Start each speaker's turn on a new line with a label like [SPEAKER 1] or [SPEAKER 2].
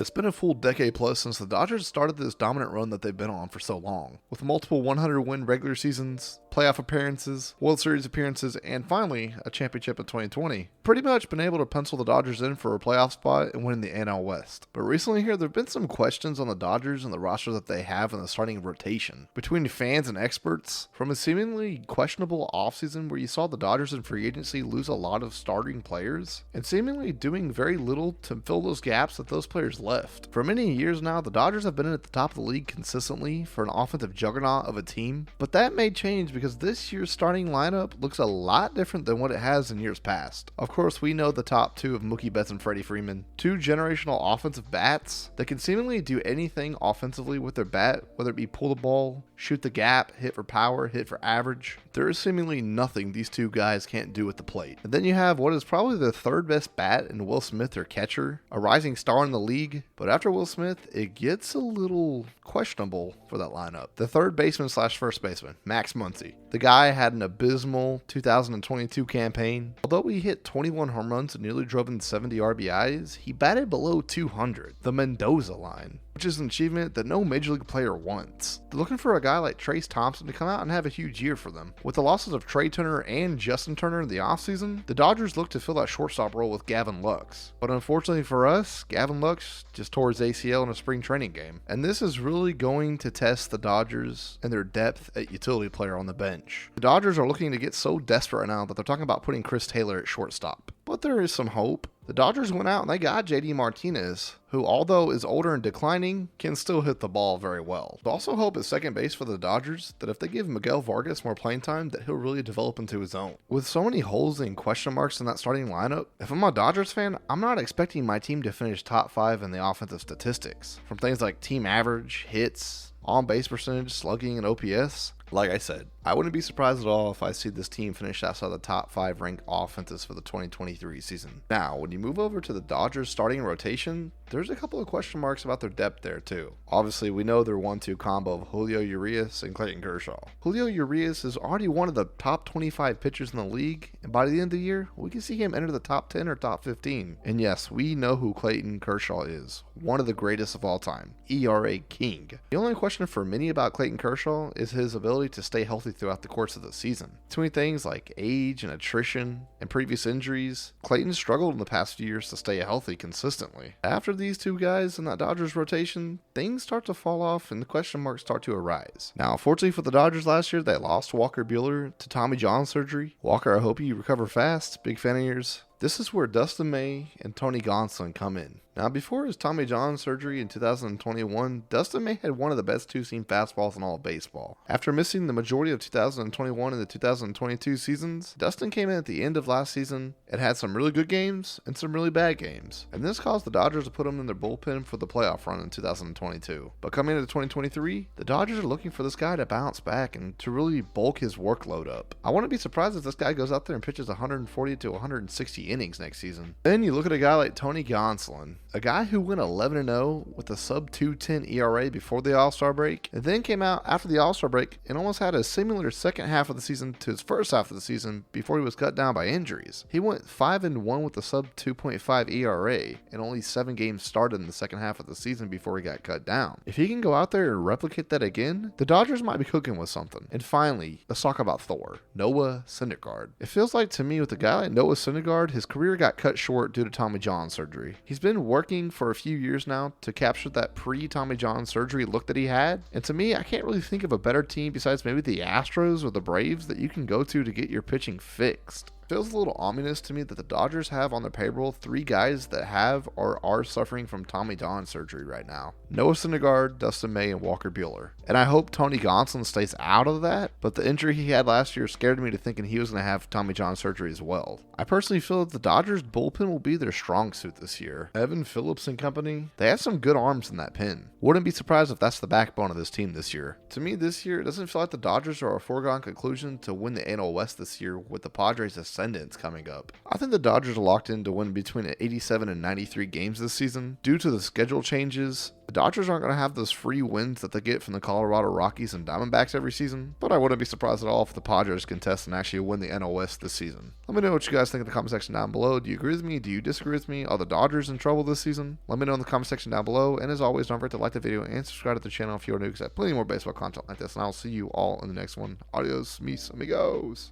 [SPEAKER 1] It's been a full decade plus since the Dodgers started this dominant run that they've been on for so long, with multiple 100-win regular seasons, playoff appearances, World Series appearances, and finally, a championship in 2020. Pretty much been able to pencil the Dodgers in for a playoff spot and win the NL West. But recently here, there have been some questions on the Dodgers and the roster that they have in the starting rotation. Between fans and experts, from a seemingly questionable offseason where you saw the Dodgers in free agency lose a lot of starting players, and seemingly doing very little to fill those gaps that those players left. For many years now, the Dodgers have been at the top of the league consistently for an offensive juggernaut of a team, but that may change because this year's starting lineup looks a lot different than what it has in years past. Of course, we know the top two of Mookie Betts and Freddie Freeman, two generational offensive bats that can seemingly do anything offensively with their bat, whether it be pull the ball, shoot the gap, hit for power, hit for average. There is seemingly nothing these two guys can't do at the plate. And then you have what is probably the third best bat in Will Smith, their catcher, a rising star in the league, but after Will Smith, it gets a little questionable for that lineup. The third baseman slash first baseman, Max Muncy. The guy had an abysmal 2022 campaign. Although he hit 21 home runs and nearly drove in 70 RBIs, he batted below 200, the Mendoza line, which is an achievement that no major league player wants. They're looking for a guy like Trace Thompson to come out and have a huge year for them. With the losses of Trey Turner and Justin Turner in the offseason, the Dodgers look to fill that shortstop role with Gavin Lux. But unfortunately for us, Gavin Lux just tore his ACL in a spring training game. And this is really going to test the Dodgers and their depth at utility player on the bench. The Dodgers are looking to get so desperate right now that they're talking about putting Chris Taylor at shortstop. But there is some hope. The Dodgers went out and they got JD Martinez, who although is older and declining, can still hit the ball very well. They also hope at second base for the Dodgers that if they give Miguel Vargas more playing time, that he'll really develop into his own. With so many holes and question marks in that starting lineup, if I'm a Dodgers fan, I'm not expecting my team to finish top 5 in the offensive statistics. From things like team average, hits, on-base percentage, slugging, and OPS. Like I said, I wouldn't be surprised at all if I see this team finish outside the top 5 ranked offenses for the 2023 season. Now, when you move over to the Dodgers starting rotation, there's a couple of question marks about their depth there too. Obviously, we know their 1-2 combo of Julio Urias and Clayton Kershaw. Julio Urias is already one of the top 25 pitchers in the league, and by the end of the year, we can see him enter the top 10 or top 15. And yes, we know who Clayton Kershaw is, one of the greatest of all time, ERA king. The only question for many about Clayton Kershaw is his ability to stay healthy throughout the course of the season. Between things like age and attrition and previous injuries, Clayton struggled in the past few years to stay healthy consistently. After these two guys in that Dodgers rotation, things start to fall off and the question marks start to arise. Now, unfortunately for the Dodgers last year, they lost Walker Buehler to Tommy John surgery. Walker, I hope you recover fast. Big fan of yours. This is where Dustin May and Tony Gonsolin come in. Now, before his Tommy John surgery in 2021, Dustin May had one of the best two-seam fastballs in all of baseball. After missing the majority of 2021 and the 2022 seasons, Dustin came in at the end of last season and had some really good games and some really bad games. And this caused the Dodgers to put him in their bullpen for the playoff run in 2022. But coming into 2023, the Dodgers are looking for this guy to bounce back and to really bulk his workload up. I wouldn't be surprised if this guy goes out there and pitches 140 to 160 innings next season. Then you look at a guy like Tony Gonsolin, a guy who went 11-0 with a sub 2.10 ERA before the All-Star break, and then came out after the All-Star break and almost had a similar second half of the season to his first half of the season before he was cut down by injuries. He went 5-1 with a sub 2.5 ERA and only 7 games started in the second half of the season before he got cut down. If he can go out there and replicate that again, the Dodgers might be cooking with something. And finally, let's talk about Thor, Noah Syndergaard. It feels like to me with a guy like Noah Syndergaard, his career got cut short due to Tommy John surgery. He's been working for a few years now to capture that pre-Tommy John surgery look that he had, and to me, I can't really think of a better team besides maybe the Astros or the Braves that you can go to get your pitching fixed. Feels a little ominous to me that the Dodgers have on their payroll 3 guys that have or are suffering from Tommy John surgery right now. Noah Syndergaard, Dustin May, and Walker Buehler. And I hope Tony Gonsolin stays out of that, but the injury he had last year scared me to thinking he was going to have Tommy John surgery as well. I personally feel that the Dodgers bullpen will be their strong suit this year. Evan Phillips and company, they have some good arms in that pen. Wouldn't be surprised if that's the backbone of this team this year. To me this year, it doesn't feel like the Dodgers are a foregone conclusion to win the NL West this year with the Padres as ascendance coming up. I think the Dodgers are locked in to win between 87 and 93 games this season. Due to the schedule changes, the Dodgers aren't going to have those free wins that they get from the Colorado Rockies and Diamondbacks every season, but I wouldn't be surprised at all if the Padres contest and actually win the NL West this season. Let me know what you guys think in the comment section down below. Do you agree with me? Do you disagree with me? Are the Dodgers in trouble this season? Let me know in the comment section down below, and as always, don't forget to like the video and subscribe to the channel if you're new, because I have plenty more baseball content like this, and I'll see you all in the next one. Adios, mis amigos.